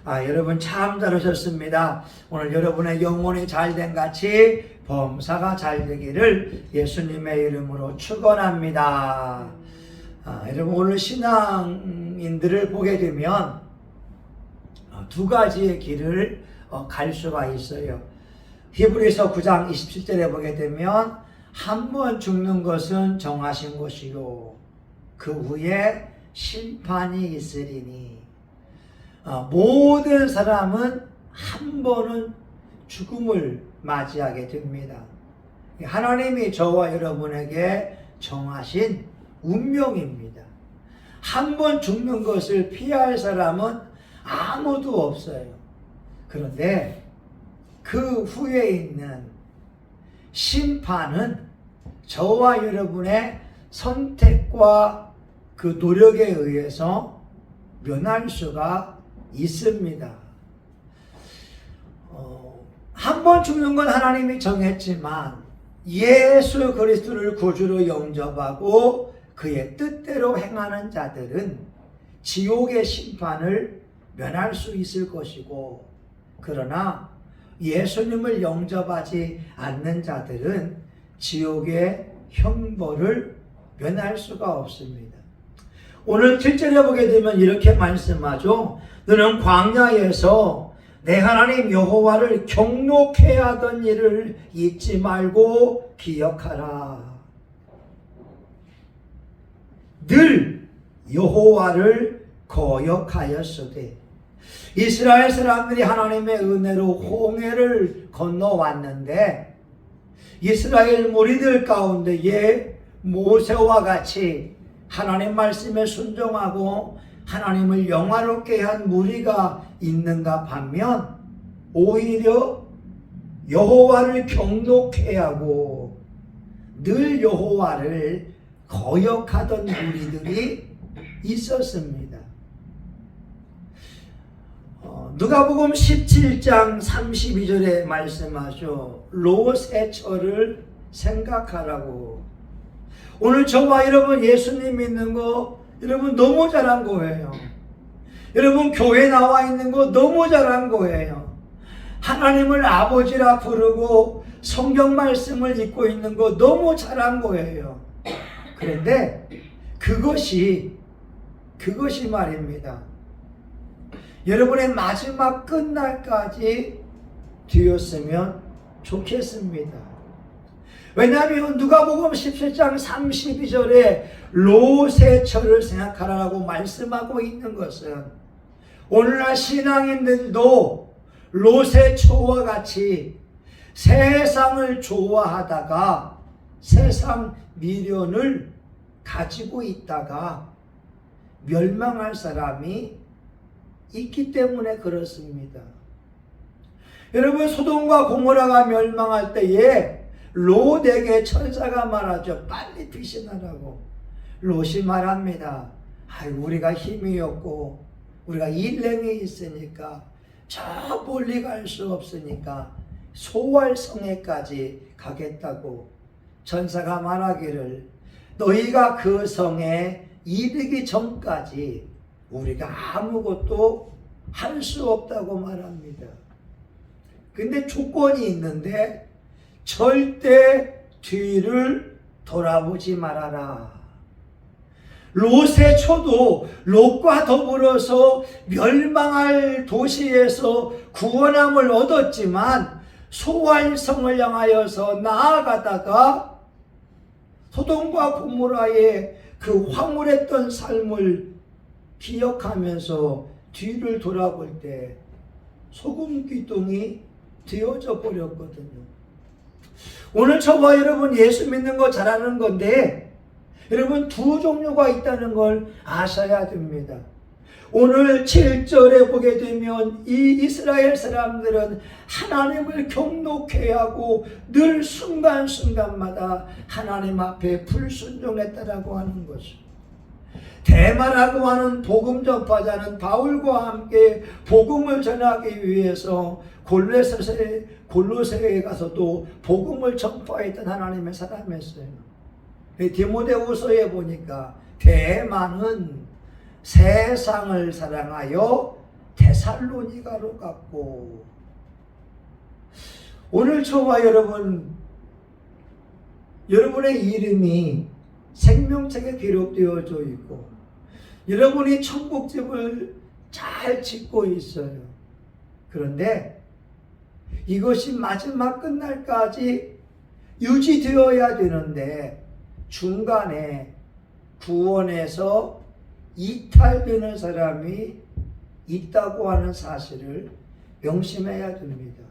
여러분 참 잘하셨습니다. 오늘 여러분의 영혼이 잘된 같이 범사가 잘 되기를 예수님의 이름으로 축원합니다. 여러분 오늘 신앙인들을 보게 되면 두 가지의 길을 갈 수가 있어요. 히브리서 9장 27절에 보게 되면 한 번 죽는 것은 정하신 것이요 그 후에 심판이 있으리니 모든 사람은 한 번은 죽음을 맞이하게 됩니다. 하나님이 저와 여러분에게 정하신 운명입니다. 한 번 죽는 것을 피할 사람은 아무도 없어요. 그런데 그 후에 있는 심판은 저와 여러분의 선택과 그 노력에 의해서 면할 수가 있습니다. 한 번 죽는 건 하나님이 정했지만 예수 그리스도를 구주로 영접하고 그의 뜻대로 행하는 자들은 지옥의 심판을 면할 수 있을 것이고, 그러나 예수님을 영접하지 않는 자들은 지옥의 형벌을 면할 수가 없습니다. 오늘 7절에 보게 되면 이렇게 말씀하죠. 너는 광야에서 내 하나님 여호와를 경록해 하던 일을 잊지 말고 기억하라. 늘 여호와를 거역하였으되. 이스라엘 사람들이 하나님의 은혜로 홍해를 건너왔는데 이스라엘 무리들 가운데에 모세와 같이 하나님 말씀에 순종하고 하나님을 영화롭게 한 무리가 있는가 반면 오히려 여호와를 경록해 하고 늘 여호와를 거역하던 무리들이 있었습니다. 누가복음 17장 32절에 말씀하죠. 롯의 생각하라고. 오늘 저와 여러분 예수님 믿는 거 여러분 너무 잘한 거예요. 여러분 교회 나와 있는 거 너무 잘한 거예요. 하나님을 아버지라 부르고 성경 말씀을 읽고 있는 거 너무 잘한 거예요. 그런데 그것이 말입니다. 여러분의 마지막 끝날까지 되었으면 좋겠습니다. 왜냐하면 누가복음 17장 32절에 롯의 철을 생각하라고 말씀하고 있는 것은 오늘날 신앙인들도 롯의 초와 같이 세상을 좋아하다가 세상 미련을 가지고 있다가 멸망할 사람이 있기 때문에 그렇습니다. 여러분 소돔과 고모라가 멸망할 때에 롯에게 천사가 말하죠. 빨리 피신하라고. 롯이 말합니다. 우리가 힘이 없고 우리가 일행이 있으니까 저 멀리 갈 수 없으니까 소활성에까지 가겠다고. 천사가 말하기를 너희가 그 성에 이르기 전까지 우리가 아무것도 할 수 없다고 말합니다. 근데 조건이 있는데 절대 뒤를 돌아보지 말아라. 롯의 초도 롯과 더불어서 멸망할 도시에서 구원함을 얻었지만 소활성을 향하여서 나아가다가 소돔과 고모라의 그 황홀했던 삶을 기억하면서 뒤를 돌아볼 때 소금 기둥이 되어져 버렸거든요. 오늘 저와 여러분 예수 믿는 거 잘하는 건데 여러분 두 종류가 있다는 걸 아셔야 됩니다. 오늘 7절에 보게 되면 이 이스라엘 사람들은 하나님을 경록해 하고 늘 순간순간마다 하나님 앞에 불순종했다라고 하는 것입니다. 대마라고 하는 복음 전파자는 바울과 함께 복음을 전하기 위해서 골로새에 가서도 복음을 전파했던 하나님의 사람이었어요. 디모데후서에 보니까 대만은 세상을 사랑하여 데살로니가로 갔고, 오늘 저와 여러분의 이름이 생명책에 기록되어져 있고, 여러분이 천국집을 잘 짓고 있어요. 그런데 이것이 마지막 끝날까지 유지되어야 되는데 중간에 구원에서 이탈되는 사람이 있다고 하는 사실을 명심해야 됩니다.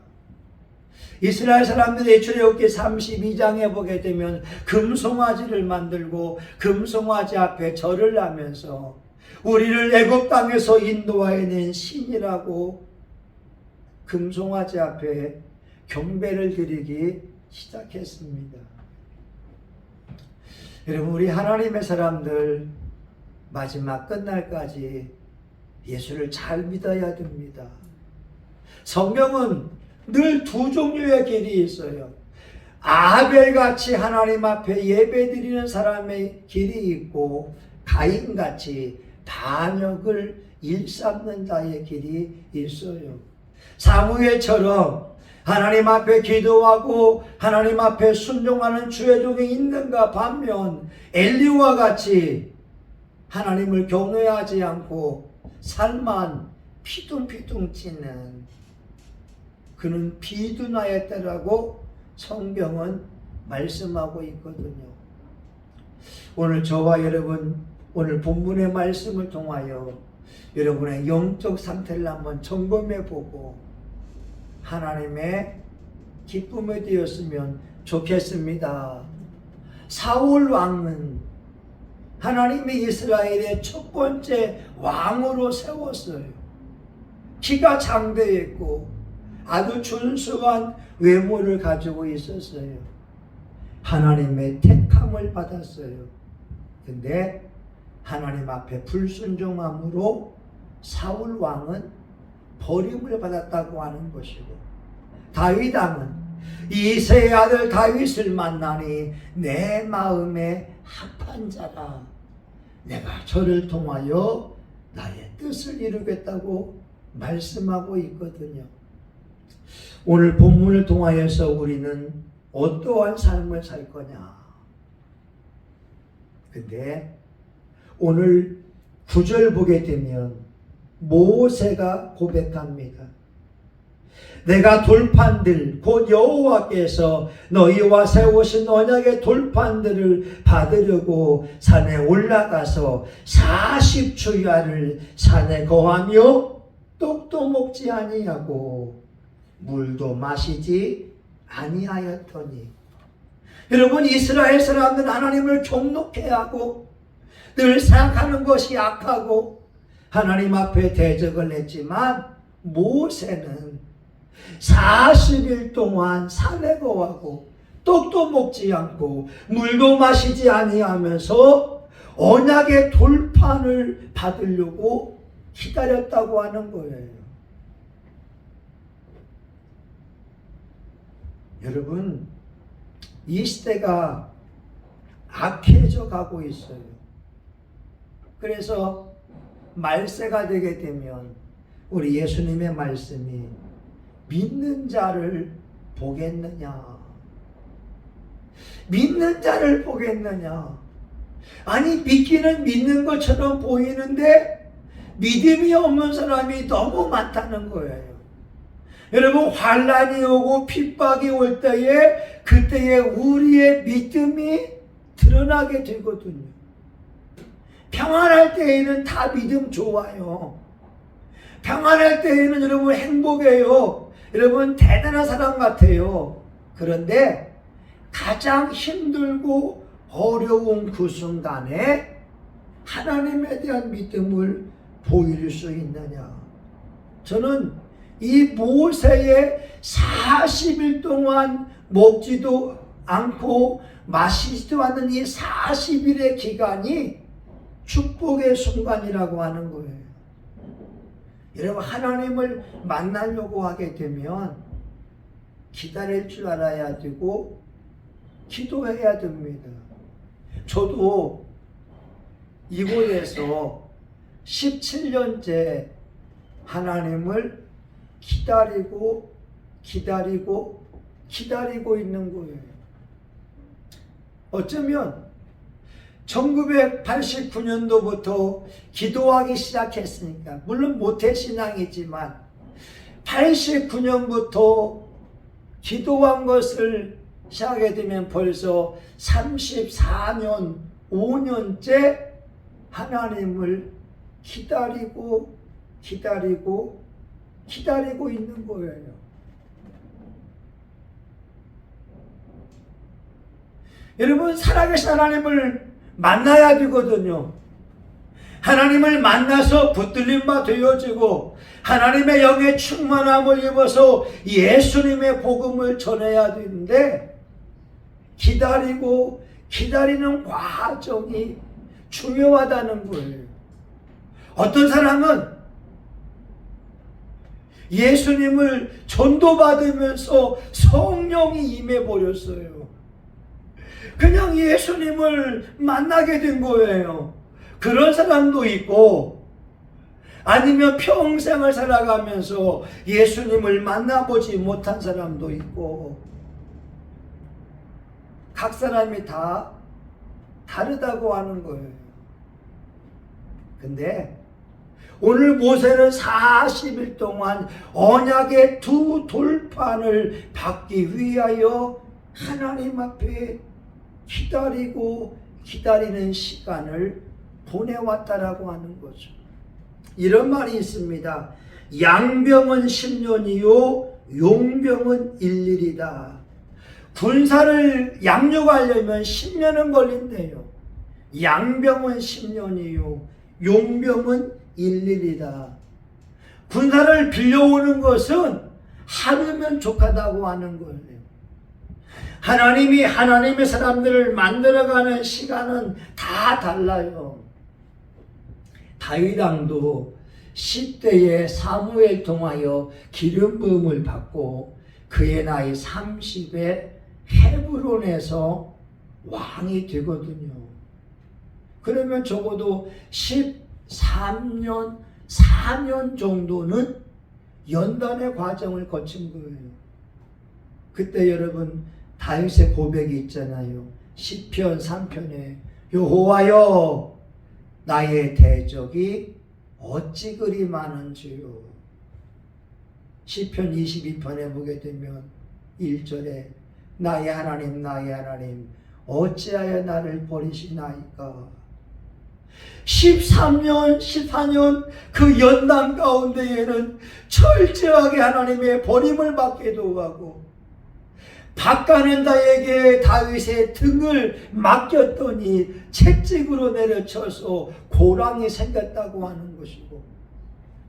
이스라엘 사람들이 출애굽기 32장에 보게 되면 금송아지를 만들고 금송아지 앞에 절을 하면서 우리를 애굽 땅에서 인도하여낸 신이라고 금송아지 앞에 경배를 드리기 시작했습니다. 여러분, 우리 하나님의 사람들 마지막 끝날까지 예수를 잘 믿어야 됩니다. 성경은 늘 두 종류의 길이 있어요. 아벨같이 하나님 앞에 예배드리는 사람의 길이 있고, 가인같이 반역을 일삼는 자의 길이 있어요. 사무엘처럼 하나님 앞에 기도하고 하나님 앞에 순종하는 주의 종이 있는가 반면, 엘리와 같이 하나님을 경외하지 않고 살만 피둥피둥 찌는 그는 비둔하였다라고 성경은 말씀하고 있거든요. 오늘 저와 여러분, 오늘 본문의 말씀을 통하여 여러분의 영적 상태를 한번 점검해 보고 하나님의 기쁨이 되었으면 좋겠습니다. 사울 왕은 하나님이 이스라엘의 첫 번째 왕으로 세웠어요. 키가 장대했고 아주 준수한 외모를 가지고 있었어요. 하나님의 택함을 받았어요. 근데 하나님 앞에 불순종함으로 사울 왕은 버림을 받았다고 하는 것이고, 다윗 왕은 이새의 아들 다윗을 만나니 내 마음에 합한 자라, 내가 저를 통하여 나의 뜻을 이루겠다고 말씀하고 있거든요. 오늘 본문을 통하여서 우리는 어떠한 삶을 살 거냐? 근데 오늘 9절 보게 되면 모세가 고백합니다. 내가 돌판들 곧 여호와께서 너희와 세우신 언약의 돌판들을 받으려고 산에 올라가서 40주야를 산에 거하며 떡도 먹지 아니하고 물도 마시지 아니하였더니, 여러분, 이스라엘 사람들은 하나님을 경록해야 하고 늘 생각하는 것이 악하고 하나님 앞에 대적을 했지만, 모세는 40일 동안 산에 거하고 떡도 먹지 않고 물도 마시지 아니하면서 언약의 돌판을 받으려고 기다렸다고 하는 거예요. 여러분, 이 시대가 악해져 가고 있어요. 그래서 말세가 되게 되면 우리 예수님의 말씀이 믿는 자를 보겠느냐, 믿는 자를 보겠느냐. 아니, 믿기는 믿는 것처럼 보이는데 믿음이 없는 사람이 너무 많다는 거예요. 여러분, 환난이 오고 핍박이 올 때에 그때에 우리의 믿음이 드러나게 되거든요. 평안할 때에는 다 믿음 좋아요. 평안할 때에는 여러분 행복해요. 여러분 대단한 사람 같아요. 그런데 가장 힘들고 어려운 그 순간에 하나님에 대한 믿음을 보일 수 있느냐? 저는 이 모세의 40일 동안 먹지도 않고 마시지도 않는 이 40일의 기간이 축복의 순간이라고 하는 거예요. 여러분, 하나님을 만나려고 하게 되면 기다릴 줄 알아야 되고 기도해야 됩니다. 저도 이곳에서 17년째 하나님을 기다리고 있는 거예요. 어쩌면 1989년도부터 기도하기 시작했으니까, 물론 모태신앙이지만 89년부터 기도한 것을 시작하게 되면 벌써 34년, 5년째 하나님을 기다리고 있는 거예요. 여러분, 살아계신 하나님을 만나야 되거든요. 하나님을 만나서 붙들림 바 되어지고 하나님의 영의 충만함을 입어서 예수님의 복음을 전해야 되는데, 기다리는 과정이 중요하다는 거예요. 어떤 사람은 예수님을 전도받으면서 성령이 임해버렸어요. 그냥 예수님을 만나게 된 거예요. 그런 사람도 있고, 아니면 평생을 살아가면서 예수님을 만나보지 못한 사람도 있고, 각 사람이 다 다르다고 하는 거예요. 근데 오늘 모세는 40일 동안 언약의 두 돌판을 받기 위하여 하나님 앞에 기다리는 시간을 보내왔다라고 하는 거죠. 이런 말이 있습니다. 양병은 10년이요 용병은 일일이다. 군사를 양육하려면 10년은 걸린대요. 양병은 10년이요 용병은 일일이다. 군사를 빌려오는 것은 하루면 족하다고 하는 거예요. 하나님이 하나님의 사람들을 만들어가는 시간은 다 달라요. 다윗 왕도 10대에 사무엘 통하여 기름 부음을 받고 그의 나이 30에 헤브론에서 왕이 되거든요. 그러면 적어도 13년, 4년 정도는 연단의 과정을 거친 거예요. 그때 여러분 다윗의 고백이 있잖아요. 시편 3편에 여호와여 나의 대적이 어찌 그리 많은지요. 시편 22편에 보게 되면 1절에 나의 하나님 어찌하여 나를 버리시나이까. 13년 14년 그 연단 가운데에는 철저하게 하나님의 버림을 받기도 하고, 박가는 자에게 다윗의 등을 맡겼더니 채찍으로 내려쳐서 고랑이 생겼다고 하는 것이고,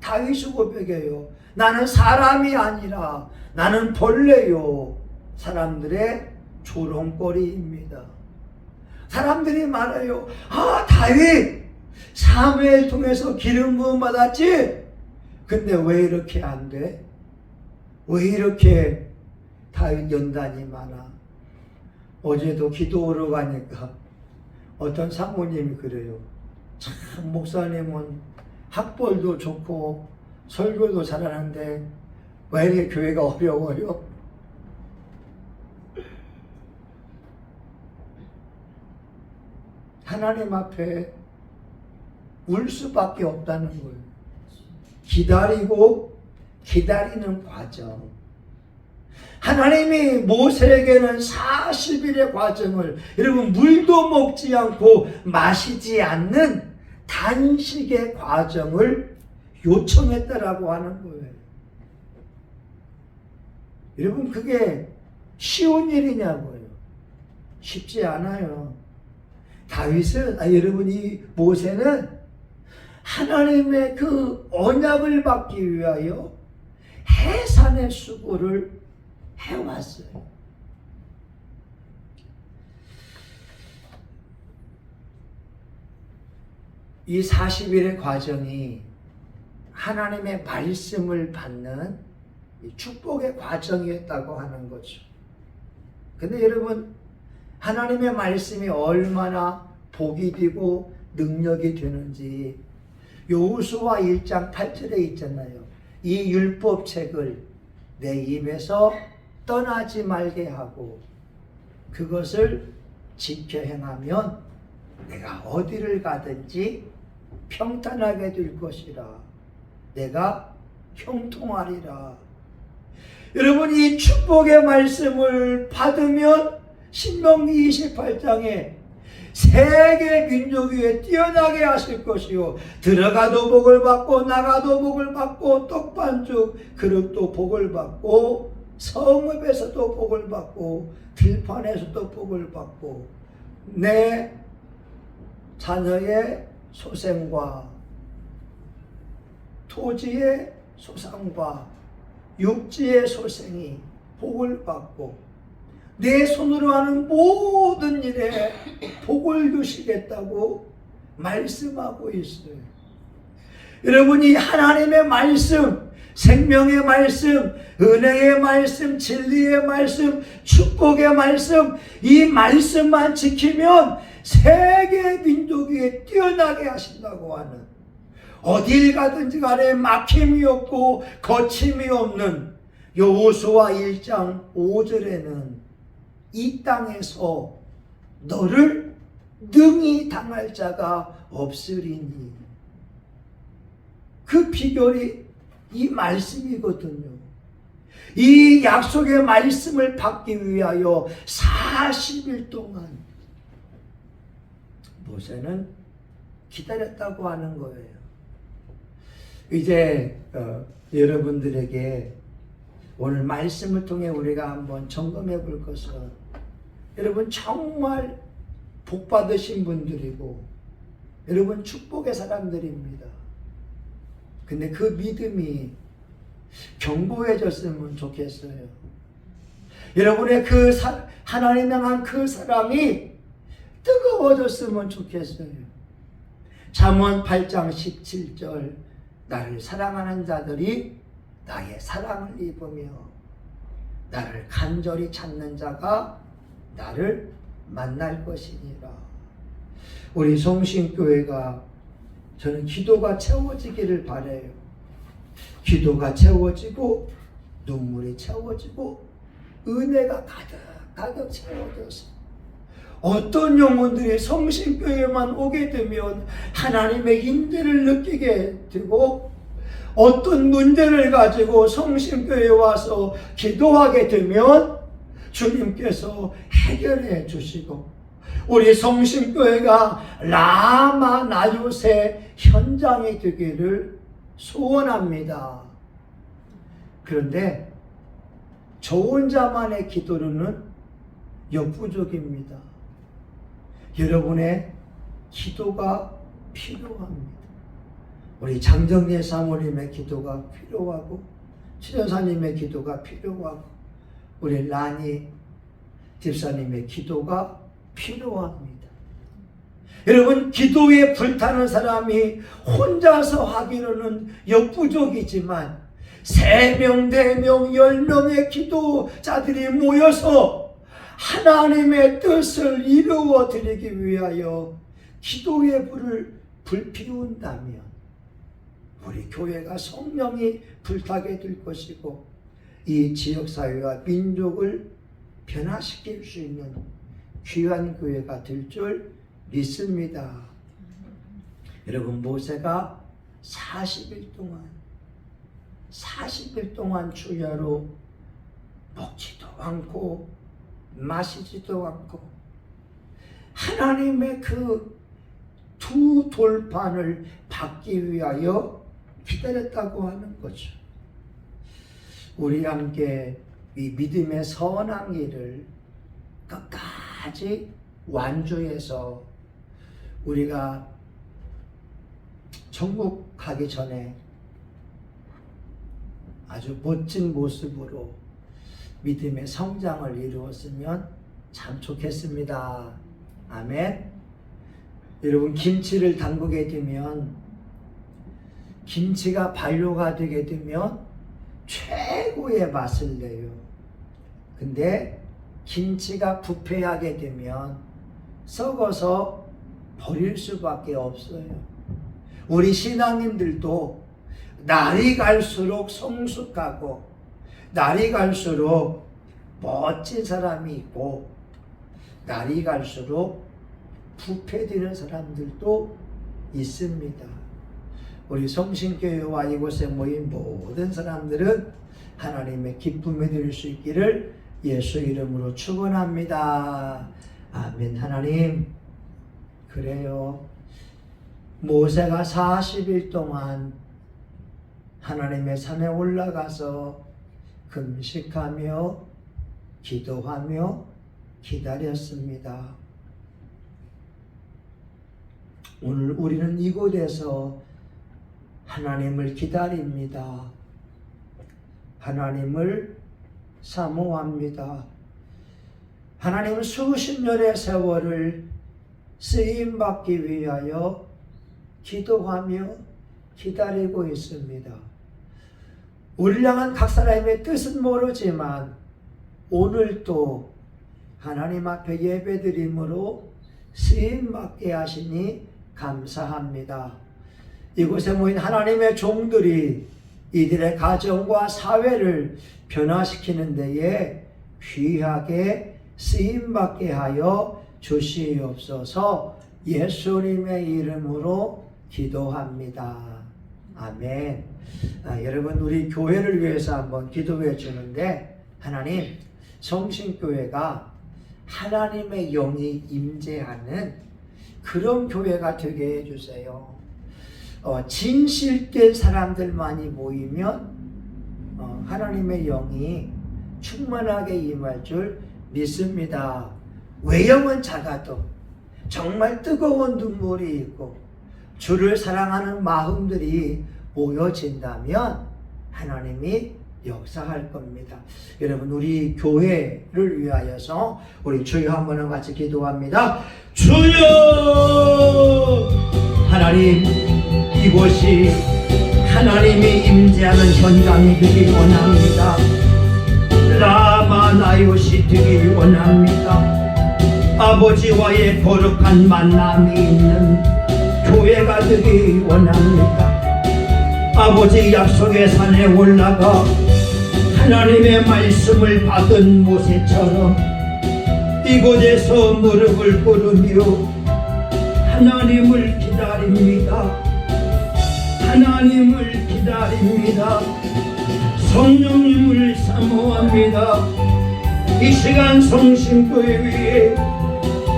다윗이 고백해요. 나는 사람이 아니라 나는 벌레요 사람들의 조롱거리입니다. 사람들이 말해요. 아, 다윗 사무엘 통해서 기름 부음 받았지? 근데 왜 이렇게 안 돼? 왜 이렇게 다윗 연단이 많아? 어제도 기도하러 가니까 어떤 사모님이 그래요. 참 목사님은 학벌도 좋고 설교도 잘하는데 왜 이렇게 교회가 어려워요? 하나님 앞에 울 수밖에 없다는 거예요. 기다리는 과정. 하나님이 모세에게는 40일의 과정을, 여러분 물도 먹지 않고 마시지 않는 단식의 과정을 요청했다라고 하는 거예요. 여러분 그게 쉬운 일이냐고요. 쉽지 않아요. 다윗은, 여러분 이 모세는 하나님의 그 언약을 받기 위하여 해산의 수고를 해왔어요. 이 40일의 과정이 하나님의 말씀을 받는 축복의 과정이었다고 하는 거죠. 근데 여러분 하나님의 말씀이 얼마나 복이 되고 능력이 되는지 여호수아 1장 8절에 있잖아요. 이 율법책을 내 입에서 떠나지 말게 하고 그것을 지켜 행하면 내가 어디를 가든지 평탄하게 될 것이라. 내가 형통하리라. 여러분, 이 축복의 말씀을 받으면 신명기 28장에 세계 민족 위에 뛰어나게 하실 것이요, 들어가도 복을 받고 나가도 복을 받고 떡반죽 그릇도 복을 받고 성읍에서도 복을 받고 들판에서도 복을 받고 내 자녀의 소생과 토지의 소상과 육지의 소생이 복을 받고 내 손으로 하는 모든 일에 복을 주시겠다고 말씀하고 있어요. 여러분이 하나님의 말씀, 생명의 말씀, 은혜의 말씀, 진리의 말씀, 축복의 말씀, 이 말씀만 지키면 세계 민족 위에 뛰어나게 하신다고 하는, 어딜 가든지 간에 막힘이 없고 거침이 없는 여호수아 1장 5절에는 이 땅에서 너를 능히 당할 자가 없으리니, 그 비결이 이 말씀이거든요. 이 약속의 말씀을 받기 위하여 40일 동안 모세는 기다렸다고 하는 거예요. 이제 여러분들에게 오늘 말씀을 통해 우리가 한번 점검해 볼 것은, 여러분 정말 복 받으신 분들이고 여러분 축복의 사람들입니다. 근데 그 믿음이 견고해졌으면 좋겠어요. 여러분의 그 하나님 향한 그 사랑이 뜨거워졌으면 좋겠어요. 잠언 8장 17절, 나를 사랑하는 자들이 나의 사랑을 입으며 나를 간절히 찾는 자가 나를 만날 것이니라. 우리 성신교회가, 저는 기도가 채워지기를 바라요. 기도가 채워지고 눈물이 채워지고 은혜가 가득 채워져서 어떤 영혼들이 성신교회만 오게 되면 하나님의 인재를 느끼게 되고, 어떤 문제를 가지고 성신교회에 와서 기도하게 되면 주님께서 해결해 주시고, 우리 성신교회가 라마 나요새 현장이 되기를 소원합니다. 그런데 좋은 자만의 기도로는 역부족입니다. 여러분의 기도가 필요합니다. 우리 장정리 사모님의 기도가 필요하고, 최전사님의 기도가 필요하고, 우리 라니 집사님의 기도가 필요합니다. 여러분, 기도에 불타는 사람이 혼자서 하기로는 역부족이지만 3명, 4명, 10명의 기도자들이 모여서 하나님의 뜻을 이루어 드리기 위하여 기도의 불을 불피운다면 우리 교회가 성령이 불타게 될 것이고, 이 지역사회와 민족을 변화시킬 수 있는 귀한 교회가 될 줄 믿습니다. 여러분, 모세가 40일 동안 주야로 먹지도 않고 마시지도 않고 하나님의 그 두 돌판을 받기 위하여 기다렸다고 하는 거죠. 우리 함께 이 믿음의 선한 길을 끝까지 완주해서 우리가 천국 가기 전에 아주 멋진 모습으로 믿음의 성장을 이루었으면 참 좋겠습니다. 아멘. 여러분, 김치를 담그게 되면, 김치가 발효가 되게 되면 최고의 맛을 내요. 근데 김치가 부패하게 되면 썩어서 버릴 수밖에 없어요. 우리 신앙인들도 날이 갈수록 성숙하고 날이 갈수록 멋진 사람이 있고 날이 갈수록 부패되는 사람들도 있습니다. 우리 성신교회와 이곳에 모인 모든 사람들은 하나님의 기쁨에 드릴 수 있기를 예수 이름으로 축원합니다. 아멘. 하나님, 그래요. 모세가 40일 동안 하나님의 산에 올라가서 금식하며 기도하며 기다렸습니다. 오늘 우리는 이곳에서 하나님을 기다립니다. 하나님을 사모합니다. 하나님은 수십 년의 세월을 쓰임받기 위하여 기도하며 기다리고 있습니다. 우리를 향한 각 사람의 뜻은 모르지만 오늘도 하나님 앞에 예배드림으로 쓰임받게 하시니 감사합니다. 이곳에 모인 하나님의 종들이 이들의 가정과 사회를 변화시키는 데에 귀하게 쓰임받게 하여 주시옵소서. 예수님의 이름으로 기도합니다. 아멘. 여러분, 우리 교회를 위해서 한번 기도해 주는데, 하나님, 성신교회가 하나님의 영이 임재하는 그런 교회가 되게 해주세요. 진실된 사람들만이 모이면 하나님의 영이 충만하게 임할 줄 믿습니다. 외형은 작아도 정말 뜨거운 눈물이 있고 주를 사랑하는 마음들이 모여진다면 하나님이 역사할 겁니다. 여러분, 우리 교회를 위하여서 우리 주여 한번 같이 기도합니다. 주여! 하나님, 이곳이 하나님이 임재하는 현장이 되기 원합니다. 라마나요시 되기 원합니다. 아버지와의 거룩한 만남이 있는 교회가 되기 원합니다. 아버지 약속의 산에 올라가 하나님의 말씀을 받은 모세처럼 이곳에서 무릎을 꿇으며 하나님을 기다립니다. 하나님을 기다립니다. 성령님을 사모합니다. 이 시간 성신교회 위에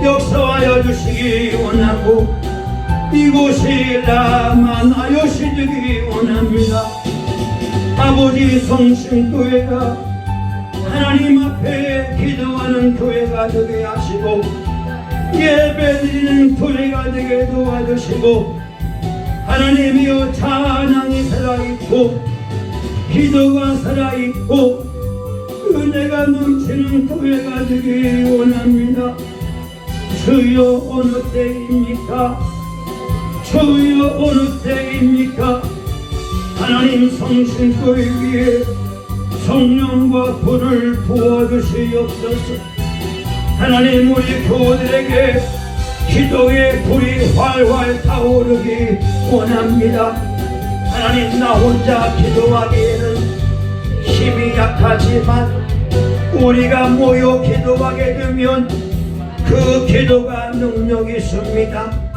역사하여 주시기 원하고 이곳이 라마나요시 되기 원합니다. 아버지, 성신교회가 하나님 앞에 기도하는 교회가 되게 하시고 예배드리는 교회가 되게 도와주시고 하나님이여 찬양이 살아있고 기도가 살아있고 은혜가 넘치는 교회가 되기 원합니다. 주여, 어느 때입니까? 주여, 어느 때입니까? 하나님, 성신교회 위에 성령과 불을 부어주시옵소서. 하나님, 우리 교우들에게 기도의 불이 활활 타오르기 원합니다. 하나님, 나 혼자 기도하기에는 힘이 약하지만 우리가 모여 기도하게 되면 그 기도가 능력이 있습니다.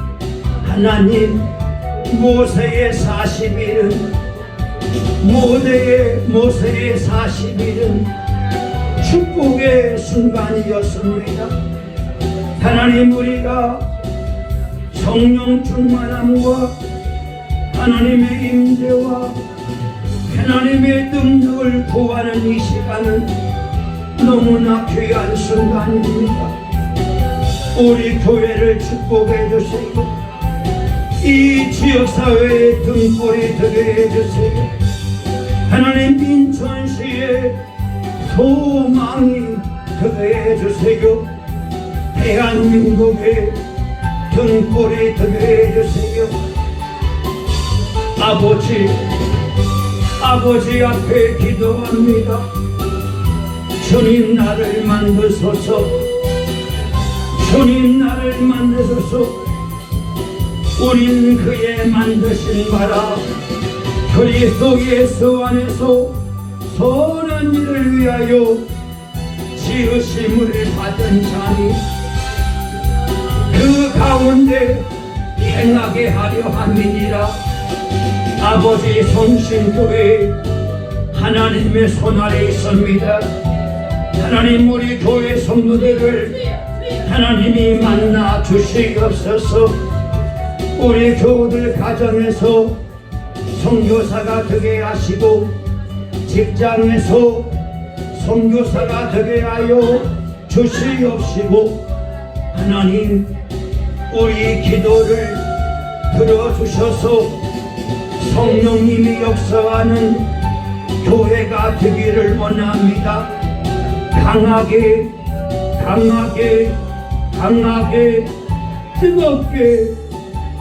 하나님, 모세의 40일은 모세의 40일은 축복의 순간이었습니다. 하나님, 우리가 성령 충만함과 하나님의 임재와 하나님의 능력을 구하는 이 시간은 너무나 귀한 순간입니다. 우리 교회를 축복해 주시고 이 지역사회의 등불이 되게 해주세요. 하나님, 인천시의 소망이 되게 해주세요. 대한민국의 등불이 되게 해주세요. 아버지 앞에 기도합니다. 주님, 나를 만드소서. 주님, 나를 만드소서. 우린 그의 만드신 바라 그리스도 예수 안에서 선한 일을 위하여 지으심을 받은 자니 그 가운데 행하게 하려 함이니라. 아버지 성신교회 하나님의 손 아래 있습니다. 하나님 우리 교회 성도들을 하나님이 만나 주시옵소서. 우리 교우들 가정에서 선교사가 되게 하시고 직장에서 선교사가 되게 하여 주시옵시고 하나님 우리 기도를 들어주셔서 성령님이 역사하는 교회가 되기를 원합니다. 강하게 강하게 강하게 뜨겁게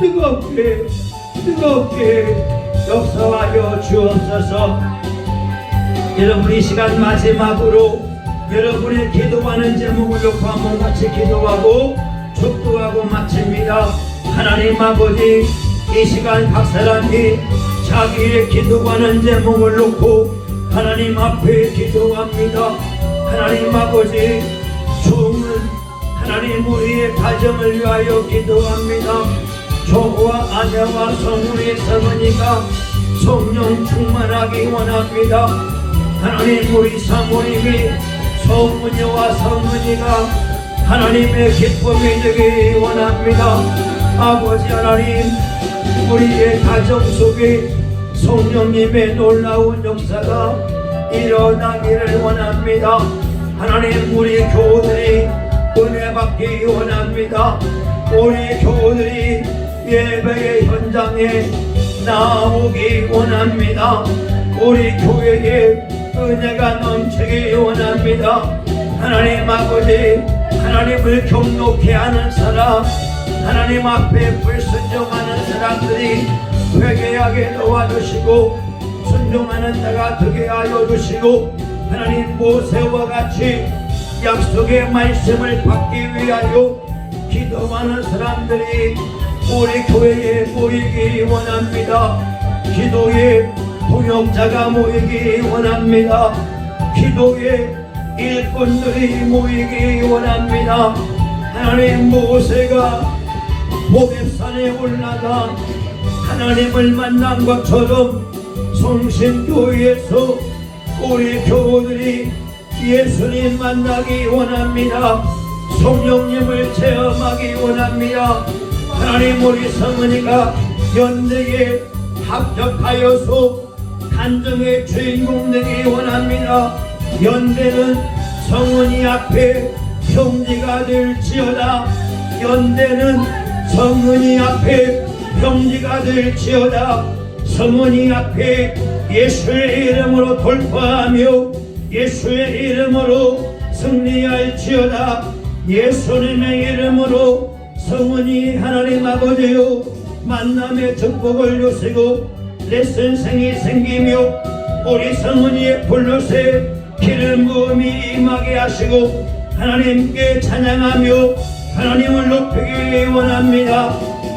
뜨겁게 뜨겁게 역사하여 주옵소서. 여러분 이 시간 마지막으로 여러분의 기도하는 제목을 놓고 한번 같이 기도하고 축도하고 마칩니다. 하나님 아버지 이 시간 각 사람이 자기의 기도하는 제목을 놓고 하나님 앞에 기도합니다. 하나님 아버지 주는 하나님 우리의 가정을 위하여 기도합니다. 저와 아내와 성우의 성은이가 성령 충만하기 원합니다. 하나님 우리 사모님이 성은이와 성은이가 하나님의 기쁨이 되기 원합니다. 아버지 하나님 우리의 가정 속에 성령님의 놀라운 역사가 일어나기를 원합니다. 하나님 우리 교우들이 은혜 받기 원합니다. 우리 교우들이 예배의 현장에 나오기 원합니다. 우리 교회에 은혜가 넘치기 원합니다. 하나님 아버지 하나님을 경록케 하는 사람 하나님 앞에 불순종하는 사람들이 회개하게 도와주시고 순종하는 자가 되게 하여 주시고 하나님 모세와 같이 약속의 말씀을 받기 위하여 기도하는 사람들이 우리 교회에 모이기 원합니다. 기도의 동역자가 모이기 원합니다. 기도의 일꾼들이 모이기 원합니다. 하나님 모세가 모렙산에 올라가 하나님을 만난 것처럼 성신교회에서 우리 교우들이 예수님 만나기 원합니다. 성령님을 체험하기 원합니다. 하나님 우리 성은이가 연대에 합격하여서 간증의 주인공 되기 원합니다. 연대는 성은이 앞에 평지가 될지어다. 연대는 성은이 앞에 평지가 될지어다. 성은이 앞에 예수의 이름으로 돌파하며 예수의 이름으로 승리할지어다. 예수님의 이름으로 성은이 하나님 아버지요 만남의 축복을 주시고 레슨생이 생기며 우리 성은이의 불롯에 기름 부음이 임하게 하시고 하나님께 찬양하며 하나님을 높이기 원합니다.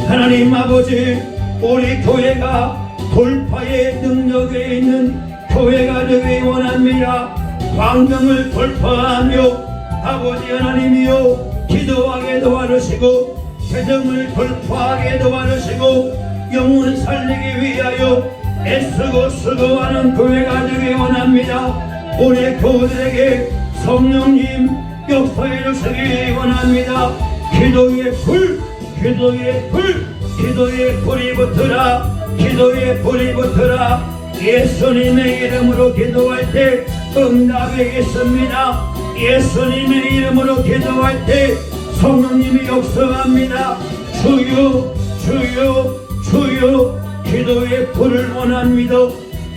하나님 아버지 우리 교회가 돌파의 능력에 있는 교회가 되기 원합니다. 광명을 돌파하며 아버지 하나님이여 기도하게 도와주시고 재정을 돌파하게 도와주시고 영혼 살리기 위하여 애쓰고 수고하는 교회가 되기 원합니다. 우리 교우들에게 성령님 역사해 주시기 원합니다. 기도의 불, 기도의 불, 기도의 불이 붙으라, 기도의 불이 붙으라. 예수님의 이름으로 기도할 때 응답이겠습니다. 예수님의 이름으로 기도할 때 성령님이 역사합니다. 주여 주여 주여 기도의 불을 원합니다.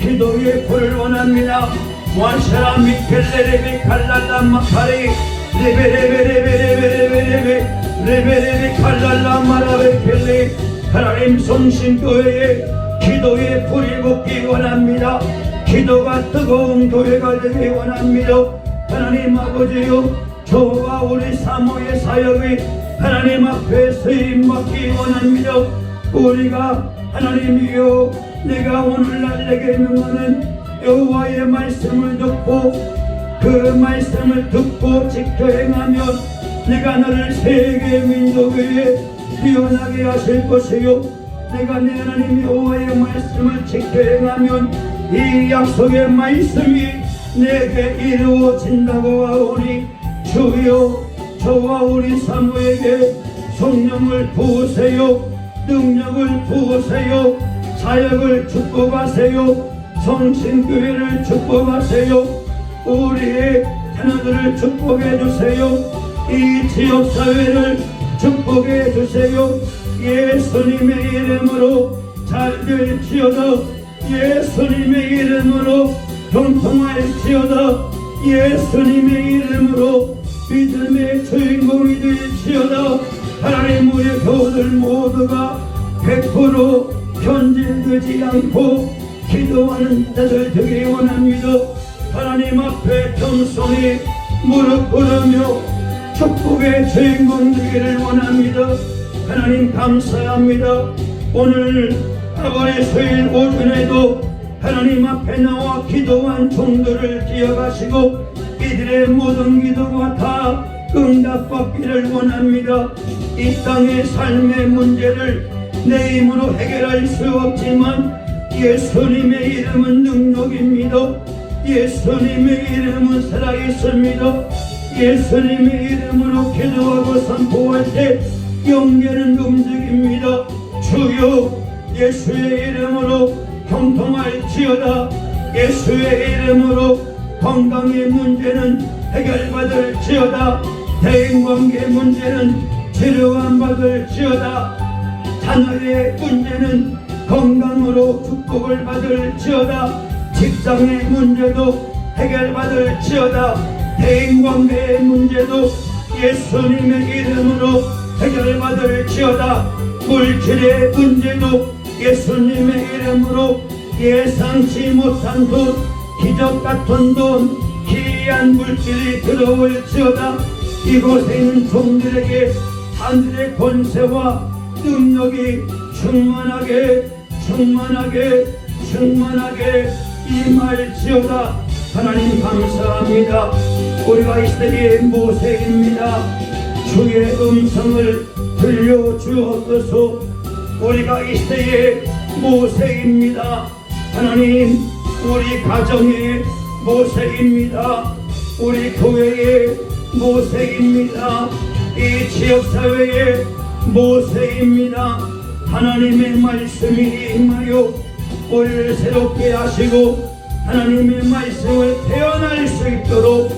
기도의 불을 원합니다. 와샤라 미켈레레비 칼랄라 마카리 레베레베레베레베레베레베 레베레베 칼랄라 마라베켈레. 하나님 성신교회에 기도의 불이 붙기 원합니다. 기도가 뜨거운 교회가 되기 원합니다. 하나님 아버지요 저와 우리 사모의 사역이 하나님 앞에 쓰임 받기 원합니다. 우리가 하나님이여 내가 오늘날 내게 명하는 여호와의 말씀을 듣고 그 말씀을 듣고 지켜 행하면 내가 너를 세계 민족 위에 뛰어나게 하실 것이요 내가 내 하나님 여호와의 말씀을 지켜 행하면 이 약속의 말씀이 내게 이루어진다고 하오니 주여 저와 우리 사모에게 성령을 부으세요 능력을 부으세요 사역을 축복하세요 성신교회를 축복하세요 우리의 자녀들을 축복해 주세요 이 지역사회를 축복해 주세요 예수님의 이름으로 잘 될지어다 예수님의 이름으로 형통할지어다 예수님의 이름으로 믿음의 주인공이 될지어다 하나님 우리 교우들 모두가 100% 편질되지 않고 기도하는 자들 되기 원합니다 하나님 앞에 겸손히 무릎 꿇으며 축복의 주인공 되기를 원합니다 하나님 감사합니다 오늘 아버지 수요일 오전에도 하나님 앞에 나와 기도한 종들을 기억하시고 이들의 모든 기도가 다 응답받기를 원합니다 이 땅의 삶의 문제를 내 힘으로 해결할 수 없지만 예수님의 이름은 능력입니다 예수님의 이름은 살아있습니다 예수님의 이름으로 기도하고 선포할 때 영계는 움직입니다 주여 예수의 이름으로 형통할지어다 예수의 이름으로 건강의 문제는 해결받을지어다 대인관계 문제는 치료안 받을지어다 자녀의 문제는 건강으로 축복을 받을지어다 직장의 문제도 해결받을지어다 대인관계의 문제도 예수님의 이름으로 해결받을지어다 물질의 문제도 예수님의 이름으로 예상치 못한 돈 기적 같은 돈 기이한 물질이 들어올지어다 이곳에 있는 종들에게 하늘의 권세와 능력이 충만하게 임할지어다 하나님 감사합니다 우리가 이 시대의 모세입니다 주의 음성을 들려주옵소서 우리가 이 시대의 모세입니다 하나님 우리 가정의 모세입니다 우리 교회의 모세입니다 이 지역사회의 모세입니다 하나님의 말씀이 임하여 우리를 새롭게 하시고 하나님의 말씀을 태어날 수 있도록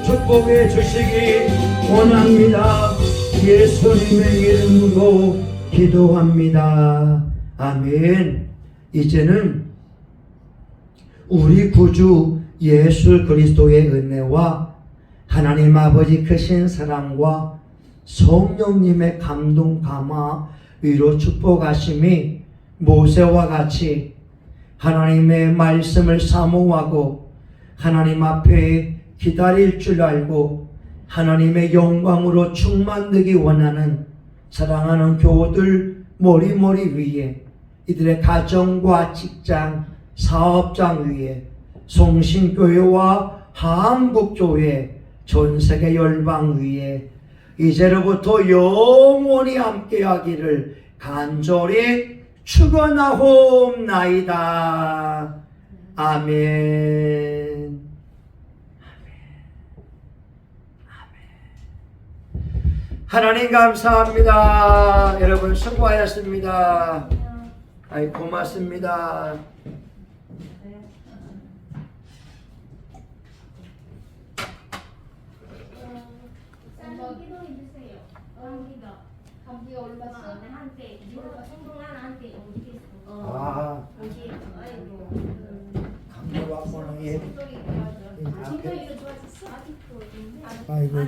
축복해 주시기 원합니다 예수님의 이름으로 기도합니다 아멘 이제는 우리 구주 예수 그리스도의 은혜와 하나님 아버지 크신 사랑과 성령님의 감동 감화 위로 축복하심이 모세와 같이 하나님의 말씀을 사모하고 하나님 앞에 기다릴 줄 알고 하나님의 영광으로 충만되기 원하는 사랑하는 교우들 머리 위에 이들의 가정과 직장, 사업장 위에 송신교회와 한국교회 전세계 열방 위에 이제로부터 영원히 함께하기를 간절히 축원하옵나이다. 아멘. 하나님 감사합니다. 여러분 수고하셨습니다. 아이 고맙습니다. 감기가 올랐어? 한때 성동안한테 아, 감기 왔구나. 예. 진짜 이거 좋아졌어? 아직도 아이고.